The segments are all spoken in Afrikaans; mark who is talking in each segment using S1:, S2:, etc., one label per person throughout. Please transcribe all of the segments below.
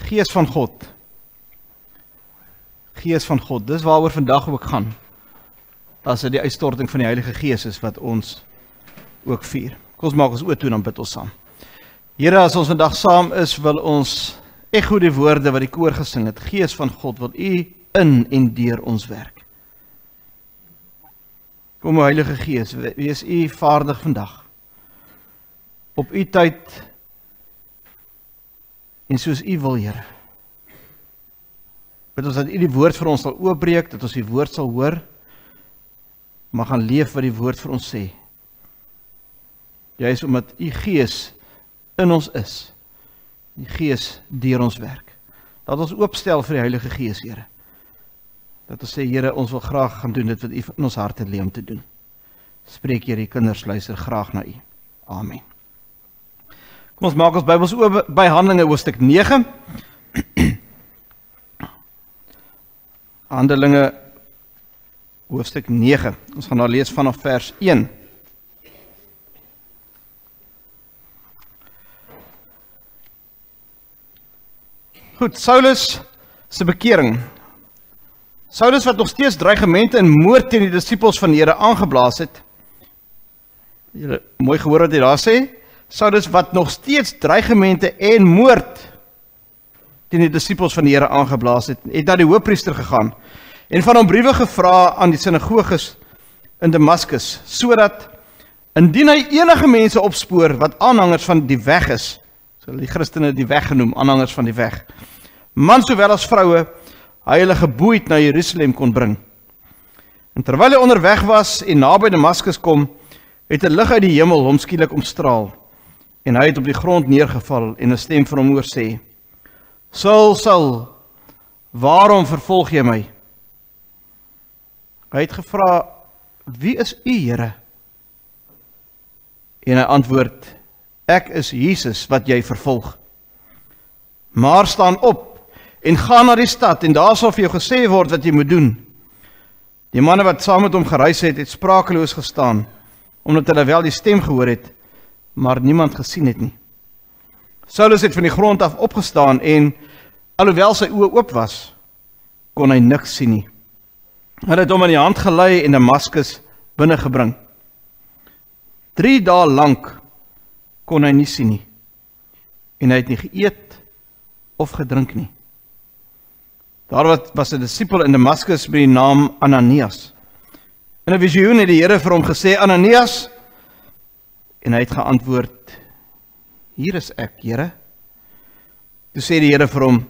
S1: Gees van God. Gees van God, dis waaroor vandag ook gaan. As dit die uitstorting van die Heilige Gees is wat ons ook vier. Kom ons maak ons oë toe en dan bid ons saam. Here, as ons vandag saam is, wil ons echo die woorde wat die koor gesing het. Gees van God, wil U in en deur ons werk. Kom, Heilige Gees, wees U vaardig vandag. Op U tyd en soos U wil, Here. Bid ons dat U die woord vir ons sal oopbreek, dat ons die woord sal hoor, maar gaan leef wat die woord vir ons sê. Juist omdat U Gees in ons is, die Gees deur ons werk. Laat ons oopstel vir die Heilige Gees, Here. Dat ons sê, Here, ons wil graag gaan doen dit wat U in ons harte lê om te doen. Spreek, Here, die kinders luister graag na U. Amen. Kom ons maak ons Bybels oop by Handelinge hoofstuk 9. Handelinge hoofstuk 9. Ons gaan nou lees vanaf vers 1. Goed, Saulus se bekering. Saulus wat nog steeds dreigemente en moord teen die disippels van die Here aangeblaas het. Julle mooi gehoor wat hy daar sê. Saulus wat nog steeds dreigemente en moord teen die disippels van die Here aangeblaas het, het na die hoofpriester gegaan en van hom briewe gevra aan die sinagoges in Damaskus, sodat indien hy enige mense opspoor wat aanhangers van die weg is, so die Christene die weg genoem, aanhangers van die weg, man sowel as vroue, hy hulle geboeid na Jerusalem kon bring. En terwyl hy onderweg was en naby Damaskus kom, het 'n lig uit die hemel hom skielik omstraal, en hy het op die grond neergeval en 'n stem van hom hoor sê, Saul, Saul, waarom vervolg jy my? Hy het gevra, wie is u, Here? En hy antwoord, ek is Jesus wat jy vervolg. Maar staan op en ga na die stad en daar sal vir jou gesê word wat jy moet doen. Die manne wat saam met hom gereis het, het sprakeloos gestaan, omdat hulle wel die stem gehoor het, maar niemand gesien het nie. Saulus het van die grond af opgestaan en, alhoewel sy oë oop was, kon hy niks sien nie. Hulle het hom in die hand gelei en Damaskus binnengebring. 3 dae lank kon hy nie sien nie, en hy het nie geëet of gedrink nie. Daar was 'n disipel in Damaskus met die naam Ananias. In 'n visioen het die Here vir hom gesê, Ananias, en hy het geantwoord, hier is ek, Here. Toe sê die Here vir hom,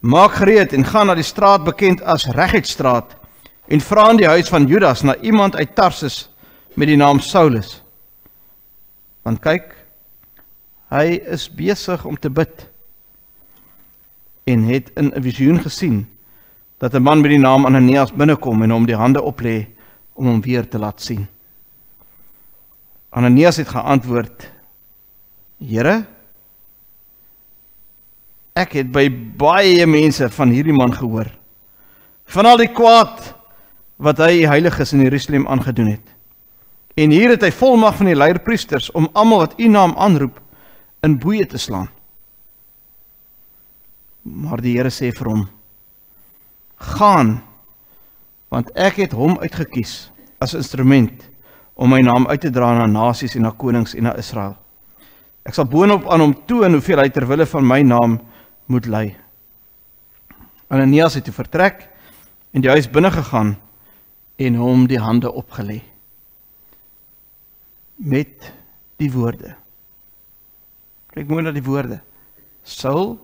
S1: maak gereed en gaan na die straat bekend as Reguitstraat en vra in die huis van Judas na iemand uit Tarsus met die naam Saulus. Want kyk, hy is besig om te bid en het in 'n visioen gesien dat 'n man met die naam Ananias binnekom en hom die hande oplê om hom weer te laat sien. Ananias het geantwoord, Here, ek het by baie mense van hierdie man gehoor, van al die kwaad wat hy heiliges in Jerusalem aangedoen het. En hier het hy volmag van die leierpriesters om almal wat u naam aanroep in boeie te slaan. Maar die Here sê vir hom, gaan, want ek het hom uitgekies as instrument om my naam uit te dra na nasies en na konings en na Israel. Ek sal boonop aan hom toon hoeveel hy ter wille van my naam moet ly. Ananias het toe vertrek en die huis binne gegaan en hom die hande opgelê. Met die woorde. Kyk mooi na die woorde. Saul,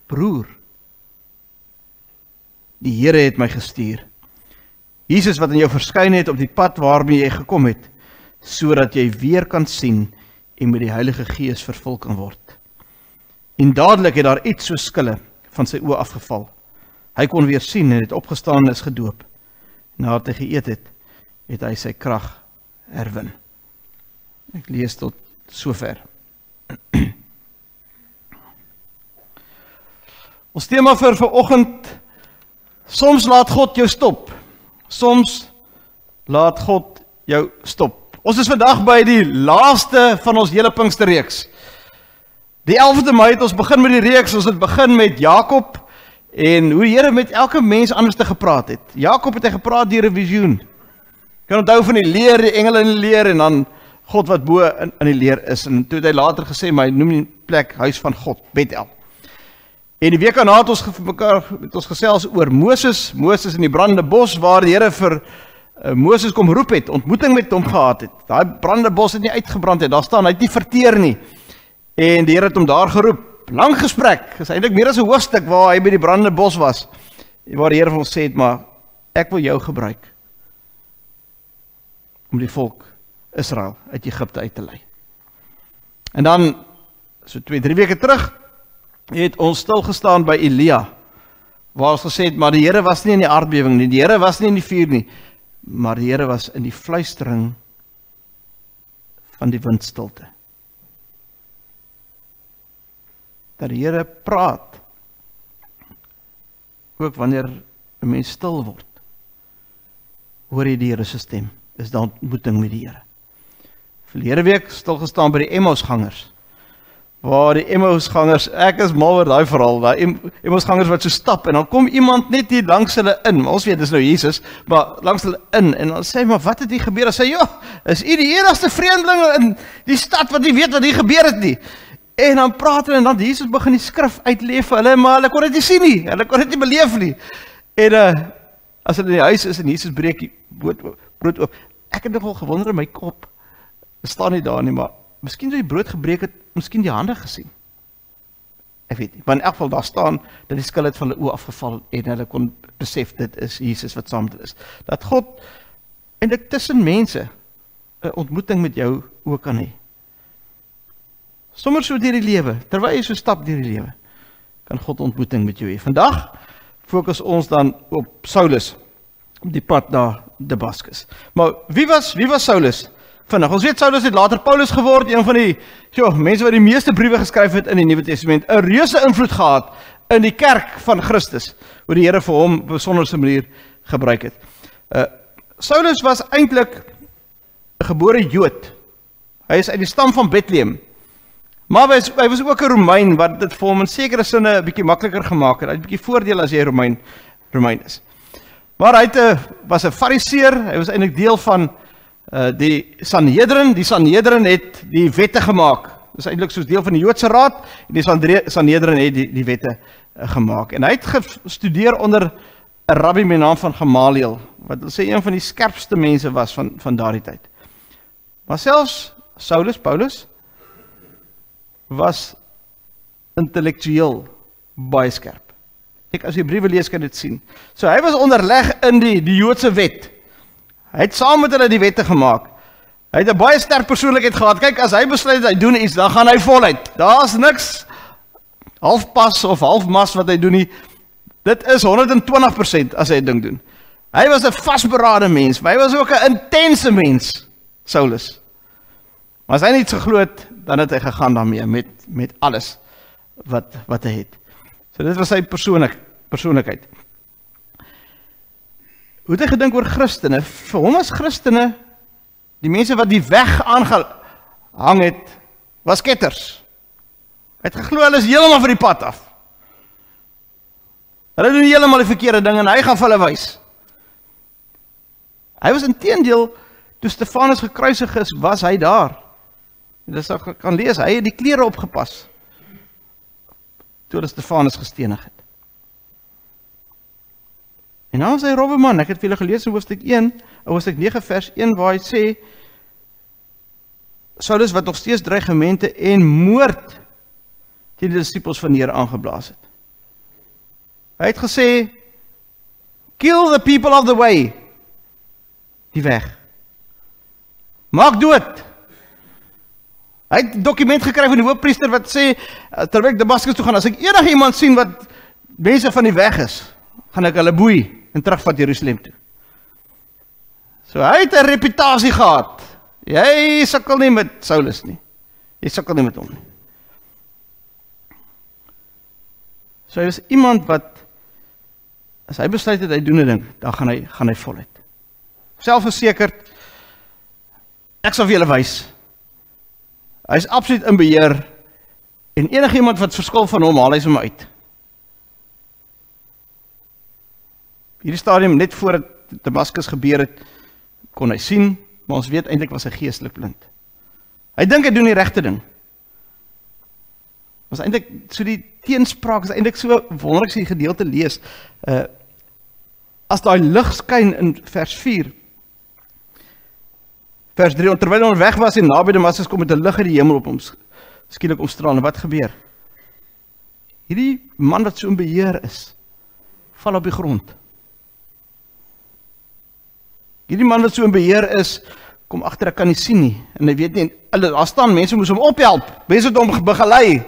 S1: broer, die Here het my gestuur. Jesus wat in jou verskyn het op die pad waarmee jy gekom het, sodat jy weer kan sien en met die Heilige Gees vervul kan word. En dadelik het daar iets so skille van sy oë afgeval. Hy kon weer sien en het opgestaan en is gedoop. Nadat hy geëet het, het hy sy krag herwin. Ek lees tot sover. Ons tema vir vanoggend, soms laat God jou stop. Soms laat God jou stop. Ons is vandag by die laaste van ons hele Pinksterreeks. Die 11de Mei het ons begin met die reeks, ons het begin met Jakob, en hoe die Here met elke mens anders te gepraat het. Jakob het hy gepraat deur 'n visioen. Jy kan onthou van die leer, die engele in die leer, en dan God wat bo in die leer is, en toe het hy later gesê, maar hy noem die plek Huis van God, Bethel. En die week daarna het ons gesels oor Moses in die brandende bos, waar die Here vir Moses kom roep het, ontmoeting met hom gehad het. Daai brandende bos het nie uitgebrand het, daar staan, hy het nie verteer nie. En die Here het hom daar geroep. Lang gesprek, is eintlik meer as 'n hoofstuk waar hy by die brandende bos was, waar die Here vir ons sê het, maar ek wil jou gebruik om die volk Israel uit Egipte uit te lei. En dan, so 2-3 weke terug, het ons stilgestaan by Elia, waar ons gesê het, maar die Here was nie in die aardbewing nie, die Here was nie in die vuur nie, maar die Here was in die fluistering van die windstilte. Dat die Here praat, ook wanneer 'n mens stil word, hoor jy die Here se stem, is daar ontmoeting met die Here. Verlede week stilgestaan by die Emmausgangers, waar die Emmausgangers, ek is mal oor daai verhaal, daai Emmausgangers wat so stap, en dan kom iemand net hier langs hulle in, maar ons weet, dis nou Jesus, maar langs hulle in, en dan sê hy, maar wat het hier gebeur? Dan sê hy, joh, is u die enigste vreemdeling in die stad, wat nie weet wat hier gebeur het nie. En dan praat hulle, en dan Jesus begin die skrif uitleef vir hulle, maar hulle kon dit nie sien nie, hulle kon dit nie beleef nie. En as hulle in die huis is, en Jesus breek die brood oop, ek het nogal gewonder in my kop, staan nie daar nie, maar miskien toe die brood gebreek het, miskien die hande gesien. Ek weet nie, maar in elk geval daar staan, dat die skil het van hulle oë afgeval, en hulle kon besef, dit is Jesus wat saam met hulle is. Dat God, en dit tussen mense, 'n ontmoeting met jou ook kan hê. Sommer so deur die lewe, terwyl jy so stap deur die lewe, kan God ontmoeting met jou hê. Vandag fokus ons dan op Saulus, op die pad na Damaskus. Maar wie was Saulus? Vandag, ons weet Saulus het later Paulus geword, een van die mense wat die meeste briewe geskryf het in die Nuwe Testament, 'n reuse invloed gehad in die kerk van Christus, hoe die Here vir hom op 'n besonderse manier gebruik het. Saulus was eintlik 'n gebore Jood. Hy is uit die stam van Bethlehem. Maar hy was ook 'n Romein, wat dit vir hom in sekere sinne 'n bietjie makliker gemaak het. Hy het 'n bietjie voordeel as jy Romein is. Maar hy was 'n Fariseer, hy was eintlik deel van die Sanhedrin. Die Sanhedrin het die wette gemaak. Dit is eintlik soos deel van die Joodse Raad, en die Sanhedrin het die wette gemaak. En hy het gestudeer onder 'n rabbi met naam van Gamaliel, wat wil sê een van die skerpste mense was van daardie tyd. Maar selfs Paulus, was intellektueel baie skerp. As jy briewe lees, kan dit sien. So hy was onderleg in die Joodse wet. Hy het saam met hulle die wette gemaak. Hy het 'n baie sterk persoonlikheid gehad. Kyk, as hy besluit hy doen iets, dan gaan hy voluit. Daar's niks halfpas of halfmas wat hy doen nie. Dit is 120% as hy 'n ding doen. Hy was 'n vasberade mens, maar hy was ook 'n intense mens, Saulus. Maar as hy nie iets geglo het, dan het hy gegaan daarmee, met alles wat hy het. So dit was sy persoonlikheid. Hoe het hy gedink oor Christene? Vir hom as Christene, die mense wat die weg aangehang het, was ketters. Hy het geglo, hulle is heeltemal van die pad af. Hulle doen heeltemal die verkeerde ding, en hy gaan vir hulle wys. Hy was inteendeel, toe Stefanus gekruisig is, was hy daar. Dis ek kan lees, hy het die klere opgepas, toe hulle Stefanus gestenig het. En nou is hy robbe man, ek het vir julle gelees in hoofstuk 9 vers 1, waar hy sê, Saulus wat nog steeds dreigemente en moord teen die disippels van die Here aangeblaas het. Hy het gesê, kill the people of the way, die weg. Maak dood. Hy het 'n dokument gekry van die hoofpriester wat sê, terwyl ek Damaskus toe gaan, as ek enige iemand sien wat mense van die weg is, gaan ek hulle boei en terugvat Jerusalem toe. So hy het 'n reputasie gehad. Jy sukkel nie met Saulus nie. Jy sukkel nie met hom nie. So hy was iemand wat, as hy besluit het hy doen 'n ding, dan gaan hy voluit. Selfversekerd, ek sal vir julle wys. Hy is absoluut in beheer, En enigiemand wat verskil van hom, haal hy sommer uit. Hierdie stadium, net voordat Damaskus gebeur het, kon hy sien, maar ons weet eintlik was hy geestelik blind. Hy dink hy doen die regte ding. Was eintlik so die teenspraak, is eintlik so wonderlik as jy die gedeelte lees. As daai lig skyn in vers 4, vers 3, terwyl hy weg was en naby Damaskus kom met 'n lig uit die hemel op hom skielik omstraal. En wat gebeur? Hierdie man wat so in beheer is, val op die grond. Hierdie man wat so in beheer is, kom agter, ek kan nie sien nie, en hy weet nie, daar staan mense moes hom ophelp, mense het hom begelei.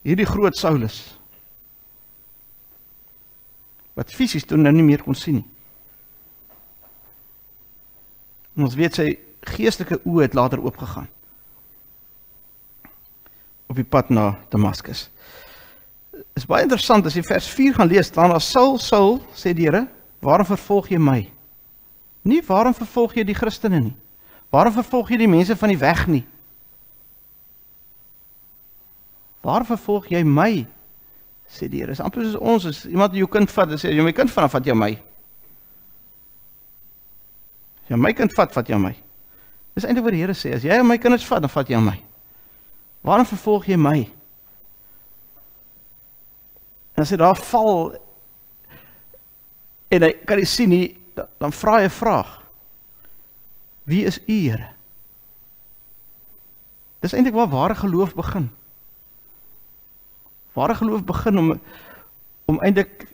S1: Hierdie groot Saulus, wat fisies toen nou nie meer kon sien nie. En ons weet sy geestelike oë het later oopgegaan, op die pad na Damaskus. Is baie interessant, as jy vers 4 gaan lees, staan daar, Saul, Saul, sê die Here, waarom vervolg jy my? Nie waarom vervolg jy die Christene nie? Waarom vervolg jy die mense van die weg nie? Waarom vervolg jy my? Sê die Here, is amper soos ons, as iemand jou kind vat, dan sê jy my kind vanaf, vat jy my. As jy my kind vat jy my. Dis eintlik wat die Here sê, as jy my kinders vat, dan vat jy my. Waarom vervolg jy my? En as hy daar val, en hy kan nie sien nie, dan vra hy 'n vraag. Wie is u, Here? Dis eintlik waar ware geloof begin. Ware geloof begin om eintlik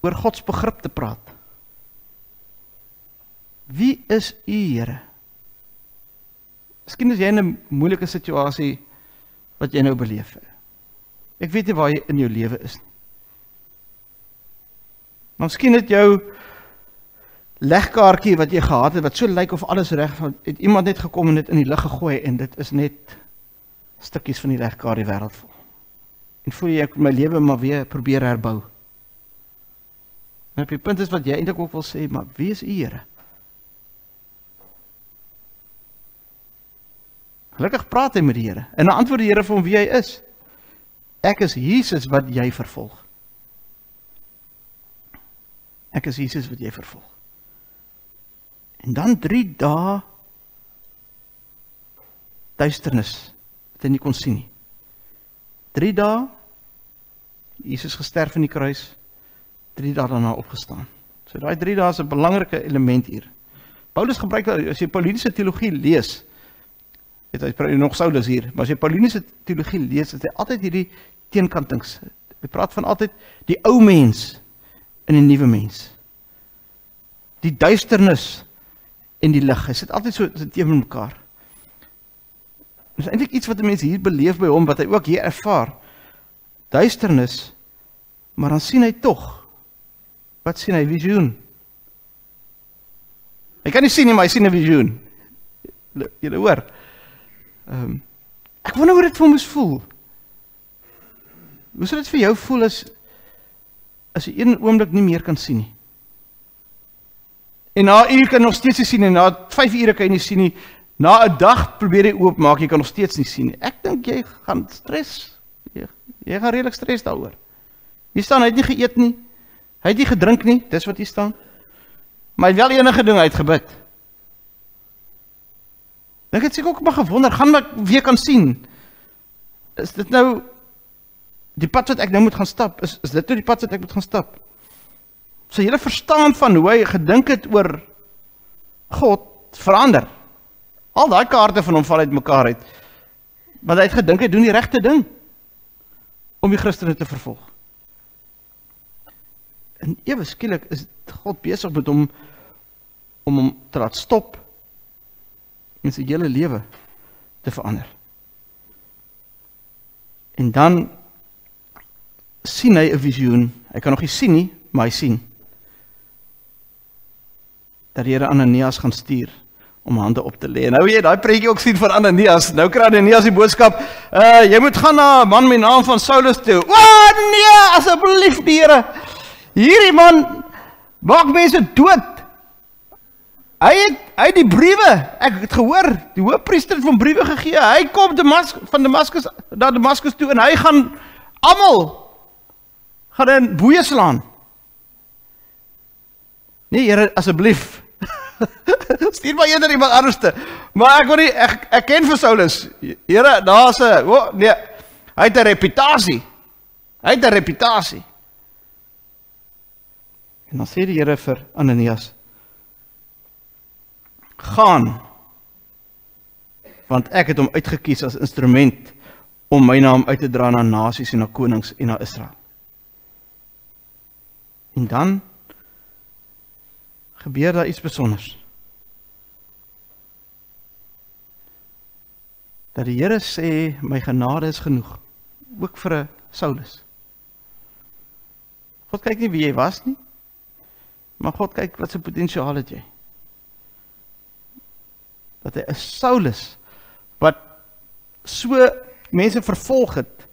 S1: oor Gods begrip te praat. Wie is u, Here? Miskien is jy in 'n moeilike situasie wat jy nou beleef. Ek weet nie waar jy in jou lewe is nie. Maar miskien het jou legkaartjie wat jy gehad het, wat so lyk of alles reg, het iemand net gekom en dit in die lug gegooi, en dit is net stukkies van die legkaart die wêreld vol. En voel jy, ek my lewe maar weer probeer herbou. En op die punt is wat jy eintlik ook wil sê, maar wie is u, Here? Gelukkig praat hy met die Here, en dan antwoord die Here vir hom wie hy is. Ek is Jesus wat jy vervolg. Ek is Jesus wat jy vervolg. En dan 3 dae duisternis, wat hy nie kon sien nie. 3 dae, Jesus gesterf in die kruis, 3 dae daarna opgestaan. So daai 3 dae is 'n belangrike element hier. Paulus gebruik, as jy Paulinese teologie lees, hy nog Saulus hier, maar as jy Paulinese teologie lees, het hy altyd hierdie teenkantings. Hy praat van altyd die ou mens en die nuwe mens. Die duisternis en die lig. Hy sit altyd so teenoor mekaar. Dit is eintlik iets wat 'n mens hier beleef by hom, wat hy ook hier ervaar. Duisternis, maar dan sien hy tog. Wat sien hy? Visioen. Hy kan nie sien nie, maar hy sien 'n visioen. Julle hoor. Ek wonder hoe dit vir hom moes voel. Hoe sou dit vir jou voel as jy een oomblik nie meer kan sien nie? En na 'n uur kan jy nog steeds nie sien nie, na 5 ure kan jy nie sien nie, na 'n dag probeer jy oopmaak, jy kan nog steeds nie sien nie. Ek dink jy gaan stres, jy gaan redelik stres daaroor. Hier staan, hy het nie geëet nie, hy het nie gedrink nie, dis wat hier staan, maar hy het wel enige ding uitgebid. Ek het seker ook maar gewonder, gaan ek weer kan sien, is dit nou die pad wat ek nou moet gaan stap, is dit nou die pad wat ek moet gaan stap? So julle verstaan van hoe hy gedink het oor God verander. Al daai kaarte van hom val uit mekaar uit. Want hy het gedink hy doen die regte ding om die Christene te vervolg. En ewe skielik is God besig met hom om hom te laat stop en sy hele lewe te verander. En dan sien hy 'n visioen. Hy kan nog nie sien nie, maar hy sien dat die Here Ananias gaan stuur om hande op te lê. En nou jy daai prentjie ook sien van Ananias. Nou kry Ananias die boodskap, jy moet gaan na 'n man met naam van Saulus toe. O nee, asseblief die Here. Hierdie man maak mense dood. Hy het het die briewe, ek het gehoor, die hoofpriester het van briewe gegee, hy kom van Damaskus na Damaskus toe, en hy gaan almal gaan in boeie slaan. Nee, Here, asseblief, stuur maar eerder iemand anderste, maar ek wil nie, ek ken vir Saulus, Here, daar is nee, hy het 'n reputasie, en dan sê die Here vir Ananias, gaan, want ek het hom uitgekies as instrument om my naam uit te dra na nasies en na konings en na Israel. En dan gebeur daar iets besonders. Dat die Here sê, my genade is genoeg, ook vir 'n Saulus. God kyk nie wie jy was nie, maar God kyk wat se potensiaal het jy. Dat hy 'n Saulus, wat so mense vervolg het,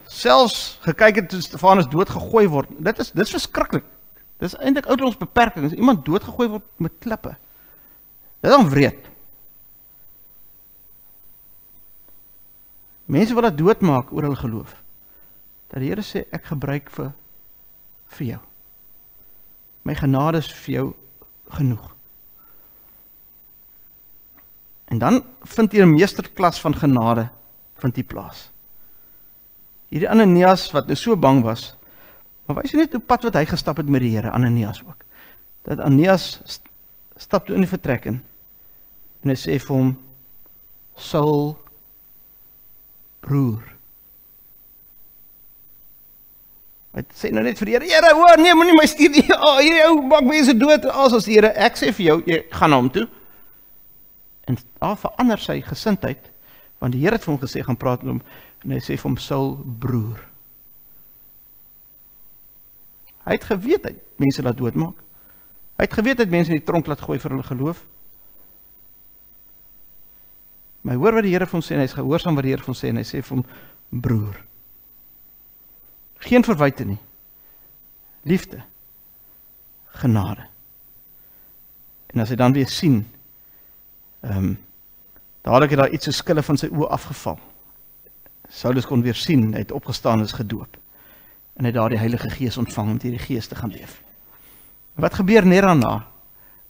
S1: selfs gekyk het toe Stefanus doodgegooi word, dit is verskriklik. Dit is eintlik ouderdomsbeperking, as iemand doodgegooi word met klippe. Dit is dan wreed. Mense wat dat doodmaak oor hulle geloof, dat die Here sê, ek gebruik vir jou. My genade is vir jou genoeg. En dan vind hier 'n meesterklas van genade vind die plaas. Hierdie Ananias wat nou so bang was, maar wys jy net hoe pad wat hy gestap het met die Here, Ananias ook. Dat Ananias stap toe in die vertrek in, en hy sê vir hom, Saul, broer. Hy sê nou net vir die Here, Here, nee, moenie my stuur nie, hierdie ou maak mense dood, as die Here, ek sê vir jou, jy gaan na hom toe, en daar verander sy gesindheid, want die Here het vir hom gesê, gaan praat met hom, en hy sê vir hom, Saul, broer. Hy het geweet, hy mense laat doodmaak. Hy het geweet, hy mense in die tronk laat gooi vir hulle geloof. Maar hy hoor wat die Here vir hom sê, en hy is gehoorsaam wat die Here vir hom sê, en hy sê vir hom, broer. Geen verwyte nie. Liefde. Genade. En as hy dan weer sien, dadelik het daar iets so skille van sy oë afgeval. Saulus kon weer sien, hy het opgestaan en is gedoop. En hy het daar die Heilige Gees ontvang om die Gees te gaan leef. Wat gebeur net daarna?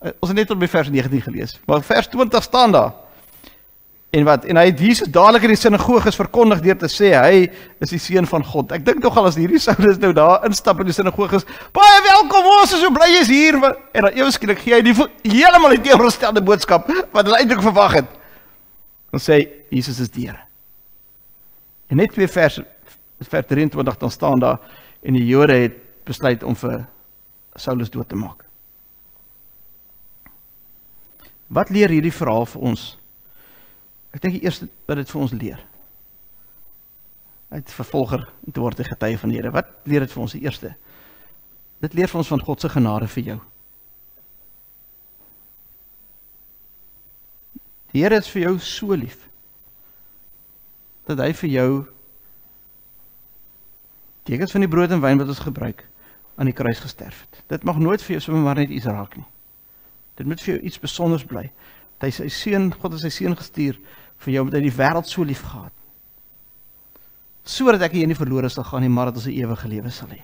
S1: Ons het net tot by vers 19 gelees, maar vers 20 staan daar. En hy het Jesus dadelik in die sinagoges verkondig deur te sê, hy is die seun van God. Ek dink nogal as hierdie Saulus nou daar instap in die sinagoges, baie welkom, ons is so bly jy's hier, en dan eweskielik gee hy die heeltemal die teenoorgestelde boodskap, wat hulle eintlik verwag het. Dan sê hy, Jesus is die Here. En net twee vers 23, dan staan daar, en die Jode het besluit om vir Saulus dood te maak. Wat leer hierdie verhaal vir ons? Ek dink die eerste wat dit vir ons leer. Uit vervolger te word 'n getuie van die Here. Wat leer dit vir ons die eerste? Dit leer vir ons van God se genade vir jou. Die Here is vir jou so lief, dat hy vir jou tekens van die brood en wyn wat ons gebruik, aan die kruis gesterf het. Dit mag nooit vir jou sommer maar net iets raak nie. Dit moet vir jou iets besonders bly. Dat hy sy seun, God het sy seun gestuur vir jou, omdat hy die wêreld so lief gehad. Sodat ek hier nie verlore sal gaan nie, maar dat ons 'n ewige lewe sal hê.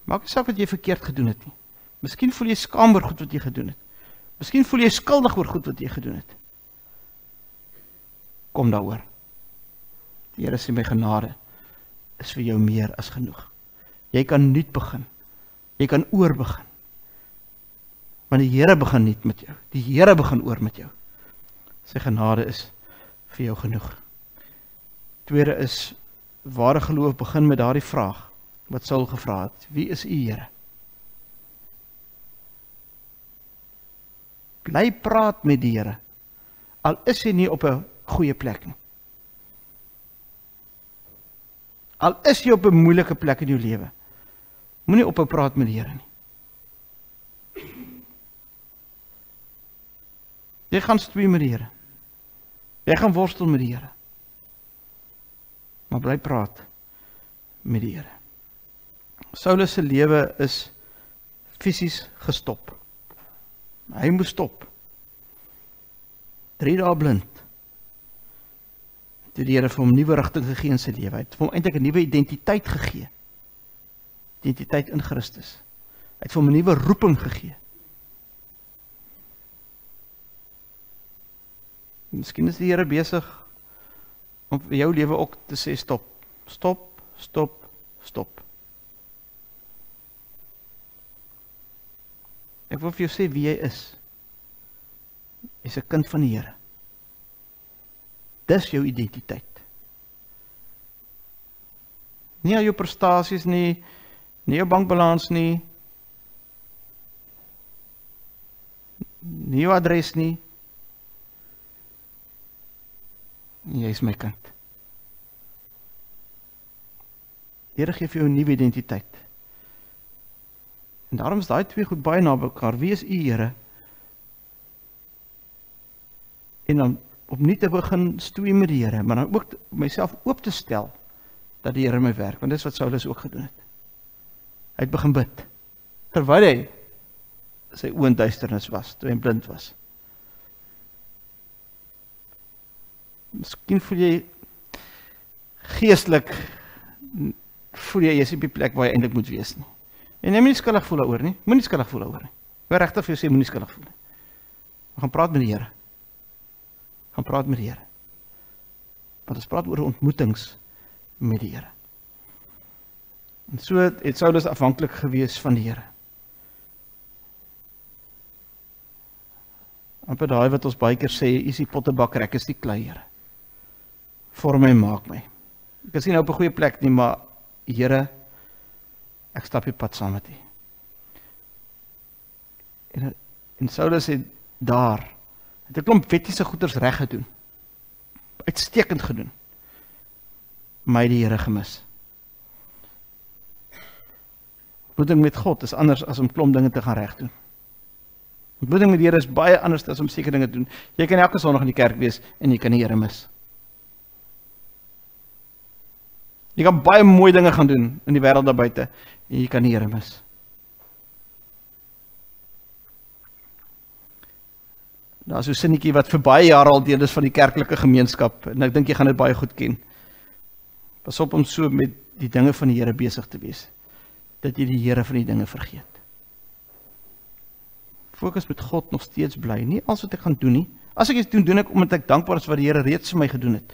S1: Maak nie saak wat jy verkeerd gedoen het nie. Miskien voel jy skaam oor goed wat jy gedoen het. Miskien voel jy skuldig oor goed wat jy gedoen het. Kom daaroor. Die Here sê my genade is vir jou meer as genoeg. Jy kan nuut begin. Jy kan oor begin. Want die Here begin nuut met jou. Die Here begin oor met jou. Sy genade is vir jou genoeg. Tweede is, ware geloof begin met daardie vraag, wat Saul gevra het, wie is u Here? Bly praat met die Here, al is hy nie op 'n goeie plek nie. Al is jy op 'n moeilike plek in jou lewe, moenie ophou praat met die Here nie. Jy gaan stoei met die Here. Jy gaan worstel met die Here. Maar bly praat met die Here. Saulus se lewe is fisies gestop. Hy moes stop. 3 dae blind. Toe die Here vir hom nuwe rigting gegee in sy lewe. Hy het vir hom eintlik 'n nuwe identiteit gegee. Identiteit in Christus. Hy het vir hom 'n nuwe roeping gegee. Miskien is die Here besig om vir jou lewe ook te sê stop. Stop, stop, stop. Ek wil vir jou sê wie jy is. Jy is 'n kind van die Here. Dis jou identiteit. Nie aan jou prestasies nie, nie jou bankbalans nie, nie jou adres nie. Jy is my kind. Die Here gee vir jou 'n nuwe identiteit. En daarom is daai twee goed baie naby mekaar. Wie is U, Here? En dan om nie te begin stoei met die Here, maar dan ook myself oop te stel dat die Here my werk, want dit is wat Saulus ook gedoen het. Hy het begin bid, terwyl hy sy oë in duisternis was, toe hy blind was. Miskien voel jy geestelik, voel jy is op die plek waar jy eintlik moet wees nie. En jy moet nie skuldig voel daaroor nie, moet nie skuldig voel daaroor nie. Ek wil regtig vir jou sê, moet nie skuldig voel nie. We gaan praat met die Here. Gaan praat met die Here. Want ons praat oor ontmoetings met die Here. En so het Saulus afhanklik gewees van die Here. Amper daai wat ons baie keer sê, U is die pottebakker, ek is die klei, Here. Vorm my en maak my. Ek is nie nou op 'n goeie plek nie, maar Here, ek stap die pad saam met U. En Saulus het daar, het 'n klomp wettiese goeders reg gedoen. Uitstekend gedoen. Maar hy het die Here gemis. Ontmoeting met God is anders as om klomp dinge te gaan reg doen. Ontmoeting met die Here is baie anders as om sekere dinge te doen. Jy kan elke Sondag in die kerk wees en jy kan die Here mis. Jy kan baie mooi dinge gaan doen in die wêreld daar buite en jy kan die Here mis. Daar is so 'n sinnetjie wat vir baie jare al deel is van die kerklike gemeenskap en ek dink jy gaan dit baie goed ken. Pas op om so met die dinge van die Here besig te wees, dat jy die Here van die dinge vergeet. Fokus met God nog steeds bly, nie alles wat ek gaan doen nie. As ek iets doen, doen ek omdat ek dankbaar is wat die Here reeds vir my gedoen het.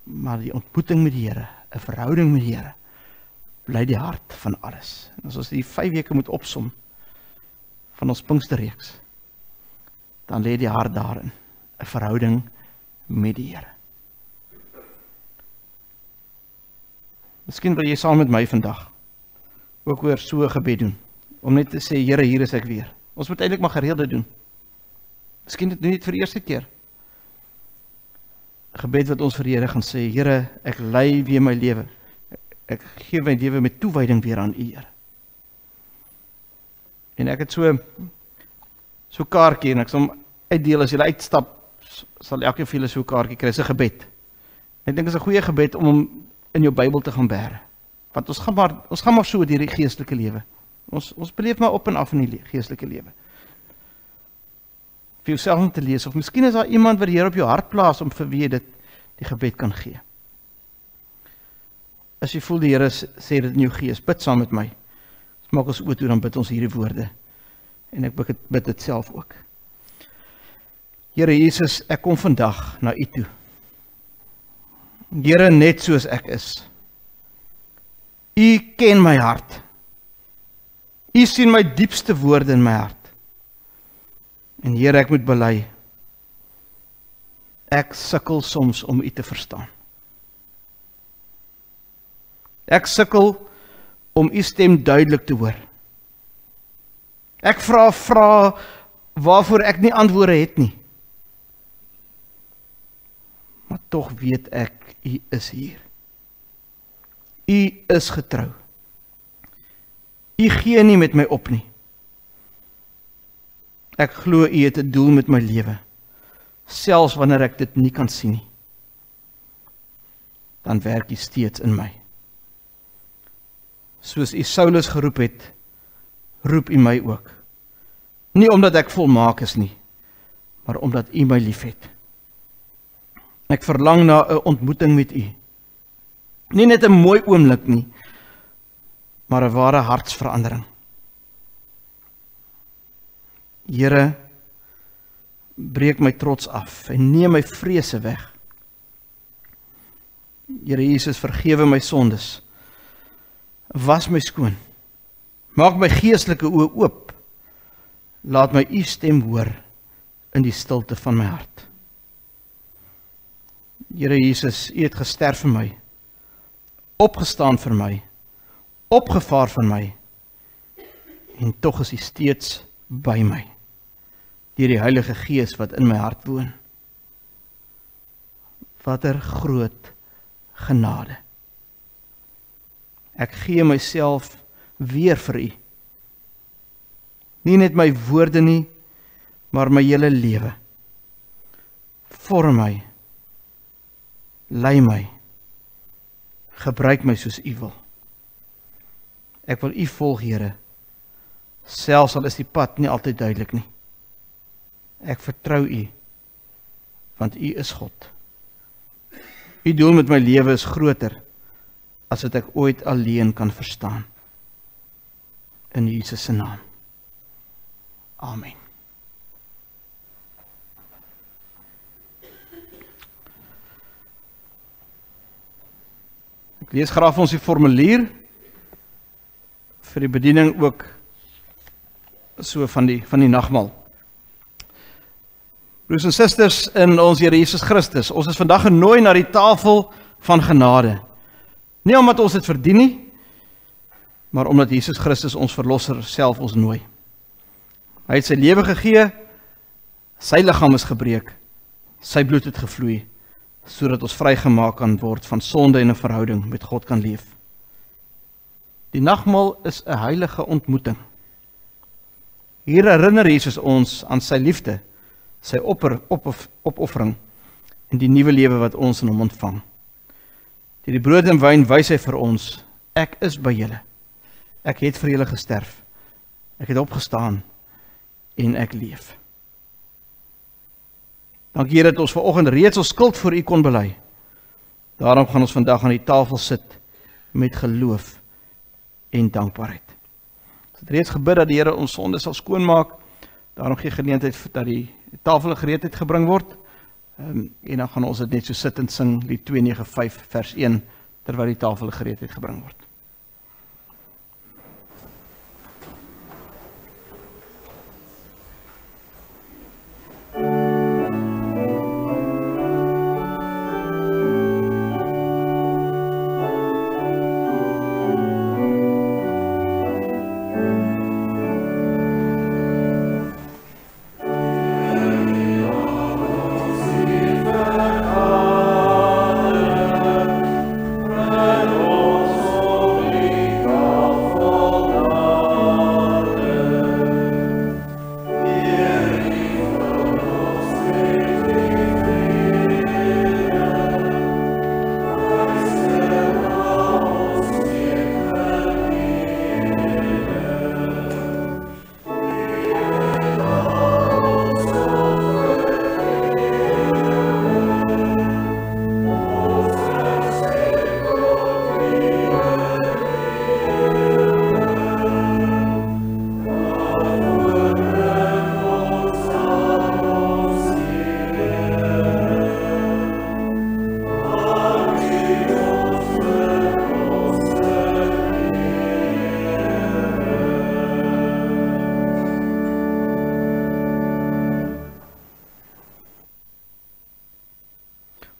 S1: Maar die ontmoeting met die Here, 'n verhouding met die Here, bly die hart van alles. En as ons die 5 weke moet opsom van ons Pinksterreeks, dan lê die hart daarin, 'n verhouding met die Here. Miskien wil jy saam met my vandag ook weer so 'n gebed doen, om net te sê, Here, hier is ek weer. Ons moet eintlik maar gereeld dit doen. Miskien dit nie vir die eerste keer. 'n Gebed wat ons vir die Here gaan sê, Here, ek lei weer my lewe. Ek gee my lewe met toewyding weer aan U, Here. En ek het so kaartjie, en ek sal uitdeel, as jy uitstap, sal elke van julle so kaartjie kry, 'n gebed. Ek dink dit is 'n goeie gebed om hom in jou Bybel te gaan bære. Want ons gaan maar so deur die geestelike lewe. Ons beleef maar op en af in die geestelike lewe. Vir jouself om te lees, of miskien is daar iemand wat die Here op jou hart plaas, om vir wie jy dit die gebed kan gee. As jy voel die Here sê dit in jou gees, bid saam met my. Maak ons oor toe, dan bid ons hierdie woorde. En ek bid dit self ook. Here Jesus, ek kom vandag na U toe. Here, net soos ek is. U ken my hart. U sien my diepste woorde in my hart. En Here, ek moet bely. Ek sukkel soms om U te verstaan. Ek sukkel om U stem duidelik te hoor. Ek vra waarvoor ek nie antwoorde het nie. Maar tog weet ek, U is hier. U is getrou. U gee nie met my op nie. Ek glo U het 'n doel met my lewe, selfs wanneer ek dit nie kan sien nie. Dan werk U steeds in my. Soos U Saulus geroep het, roep U my ook. Nie omdat ek volmaak is nie, maar omdat U my liefhet. Ek verlang na 'n ontmoeting met U. Nie net 'n mooi oomblik nie, maar 'n ware hartsverandering. Here, breek my trots af en neem my vrese weg. Here Jesus, vergewe my sondes. Was my skoon. Maak my geestelike oë oop. Laat my U stem hoor in die stilte van my hart. Here Jesus, U het gesterf vir my, opgestaan vir my, opgevaar vir my, en tog is U steeds by my, deur die Heilige Gees wat in my hart woon. Watter groot genade. Ek gee myself weer vir U. Nie net my woorde nie, maar my hele lewe. Vorm my, lei my, gebruik my soos U wil. Ek wil U volg, Here, selfs al is die pad nie altyd duidelik nie. Ek vertrou U, want U is God. U doel met my lewe is groter as wat ek ooit alleen kan verstaan. In Jesus se naam. Amen. Ek lees graag vir ons die formulier vir die bediening ook so van die nagmaal. Broers en susters in ons Here Jesus Christus, ons is vandag genooi na die tafel van genade. Nie omdat ons dit verdien nie, maar omdat Jesus Christus ons verlosser self ons nooi. Hy het sy lewe gegee, sy liggaam is gebreek, sy bloed het gevloei, sodat ons vrygemaak kan word van sonde en 'n verhouding met God kan leef. Die nagmaal is 'n heilige ontmoeting. Hier herinner Jesus ons aan sy liefde, sy opoffering en die nuwe lewe wat ons in hom ontvang. Deur die brood en wyn wys hy vir ons, ek is by julle. Ek het vir julle gesterf. Ek het opgestaan en ek leef. Dankie Here dat ons vanoggend reeds ons skuld voor U kon bely. Daarom gaan ons vandag aan die tafel sit met geloof en dankbaarheid. Ons het reeds gebid dat die Here ons sonde sal skoonmaak. Daarom gee geleentheid dat die tafel in gereedheid gebring word. En dan gaan ons dit net so sit en sing, lied 295 vers 1, terwyl die tafel in gereedheid gebring word.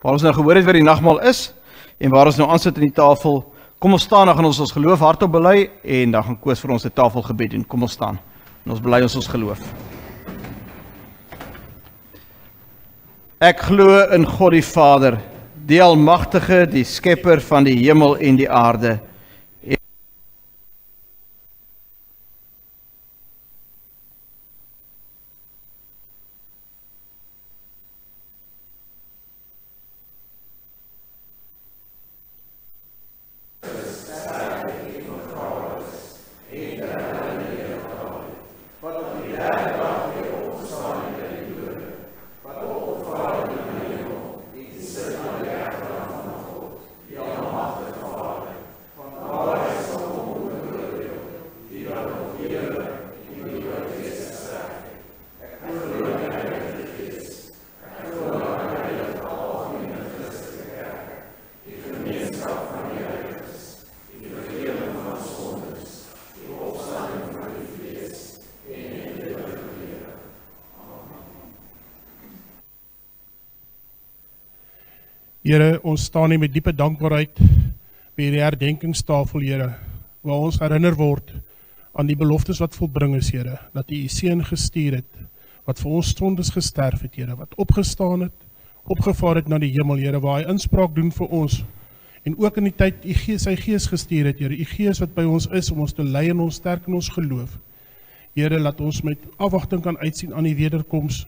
S1: Waar ons nou gehoor het wat die nagmaal is, en waar ons nou aansit in die tafel, kom ons staan, dan gaan ons geloof hardop bely, en dan gaan Koos vir ons die tafelgebed doen. Kom ons staan, en ons bely ons geloof. Ek glo in God die Vader, die Almagtige, die Skepper van die hemel en die aarde, wat op die
S2: Here, ons staan hier met diepe dankbaarheid by die herdenkingstafel, Here, waar ons herinner word aan die beloftes wat volbring is, Here, dat U Seun gestuur het, wat vir ons sondes gesterf het, Here, wat opgestaan het, opgevaar het na die hemel, Here, waar hy inspraak doen vir ons, en ook in die tyd sy gees gestuur het, Here, U Gees wat by ons is, om ons te lei en ons sterk in ons geloof. Here, laat ons met afwagting kan uitsien aan die wederkoms,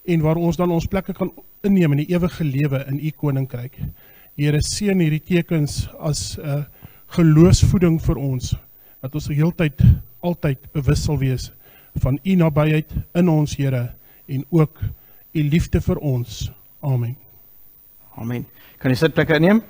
S2: en waar ons dan ons plekke kan inneem in die ewige lewe in U koninkryk. Here, seën hierdie tekens as geloofsvoeding vir ons, dat ons die hele tyd, altyd bewus sal wees van U nabyheid in ons, Here, en ook U liefde vir ons. Amen.
S1: Amen. Kan jy sitplekke inneem?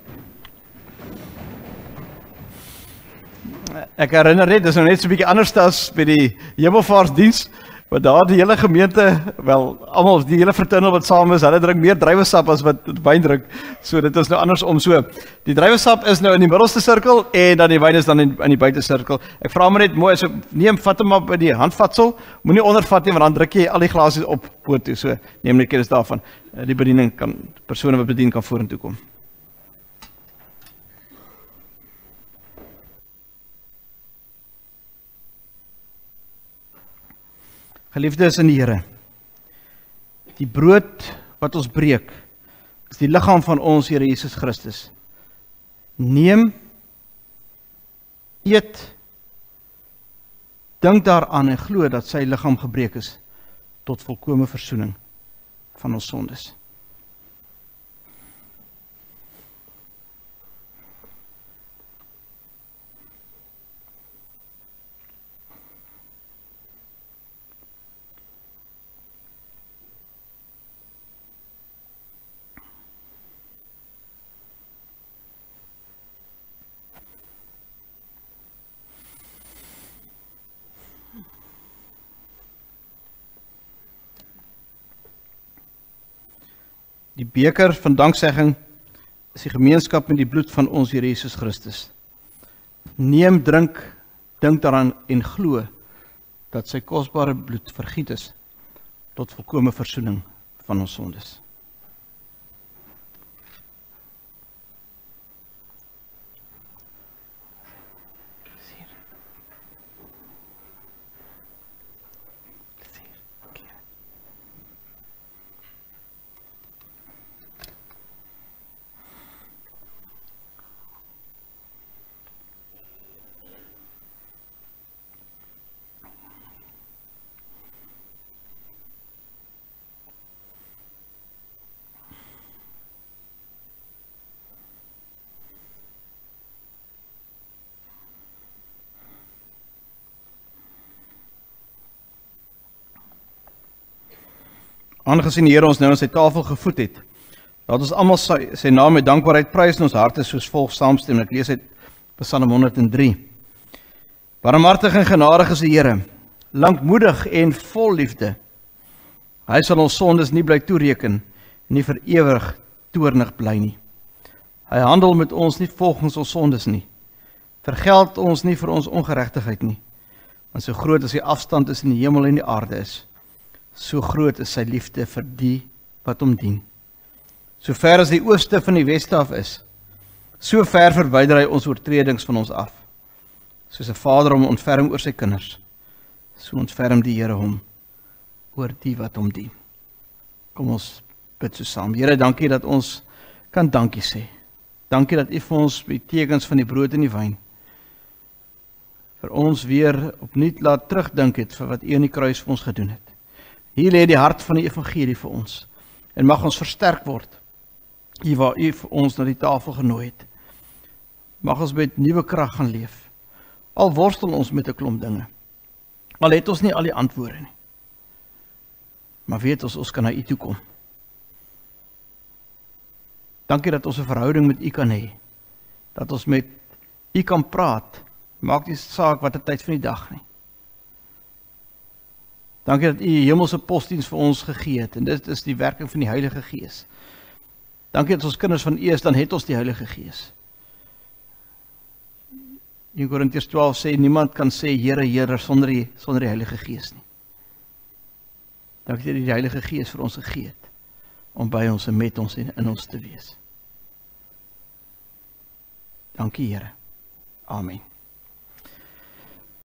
S1: Ek herinner net, dis nou net so 'n bietjie anders as by die Hemelvaartsdiens, want daar die hele gemeente, wel, almal, die hele vertunnel wat saam is, hulle drink meer druiwesap as wat wyn drink, so dit is nou andersom so. Die druiwesap is nou in die middelste sirkel, en dan die wyn is dan in die buitesirkel. Ek vra maar net mooi, so vat hom maar by die handvatsel, moenie ondervat nie, want dan druk jy al die glasies op poort toe, so neem net kennis daarvan. Die bediening persone wat bedien kan vorentoe kom. Geliefdes in die Here, die brood wat ons breek, is die liggaam van ons Here Jesus Christus. Neem, eet, dink daaraan en glo dat sy liggaam gebreek is, tot volkome versoening van ons sondes. Die beker van danksegging is die gemeenskap met die bloed van ons Here Jesus Christus. Neem, drink, dink daaraan en glo dat sy kosbare bloed vergiet is tot volkome versoening van ons sondes. Aangesien die Here ons nou aan sy tafel gevoed het, laat ons almal sy naam met dankbaarheid prys in ons harte soos volg saamstem. Ek lees uit Psalm 103. Barmhartig en genadig is die Here, lankmoedig en vol liefde. Hy sal ons sondes nie bly toereken, nie vir ewig toornig bly nie. Hy handel met ons nie volgens ons sondes nie, vergeld ons nie vir ons ongeregtigheid nie, want so groot as die afstand tussen die hemel en die aarde is, so groot is sy liefde vir die wat hom dien. So ver as die ooste van die weste af is, so ver verwyder hy ons oortredings van ons af. Soos 'n vader hom ontferm oor sy kinders, so ontferm die Here hom oor die wat hom dien. Kom ons bid so saam. Here, dankie dat ons kan dankie sê. Dankie dat U vir ons die tekens van die brood en die wyn vir ons weer opnuut laat terugdink het vir wat U aan die kruis vir ons gedoen het. Hier lê die hart van die evangelie vir ons, en mag ons versterk word, hier waar U vir ons na die tafel genooi het. Mag ons met nuwe krag gaan leef, al worstel ons met 'n klomp dinge, al het ons nie al die antwoorde nie, maar weet ons kan na U toe kom. Dankie dat ons 'n verhouding met U kan hê, dat ons met U kan praat, maak nie saak wat 'n tyd van die dag nie. Dankie dat U hemelse posdiens vir ons gegee het, en dit is die werking van die Heilige Gees. Dankie dat ons kinders van U is, dan het ons die Heilige Gees. In Korintiërs 12 sê, niemand kan sê, Here, Here, sonder die Heilige Gees nie. Dankie dat U die Heilige Gees vir ons gegee het, om by ons en met ons en in ons te wees. Dankie Here. Amen.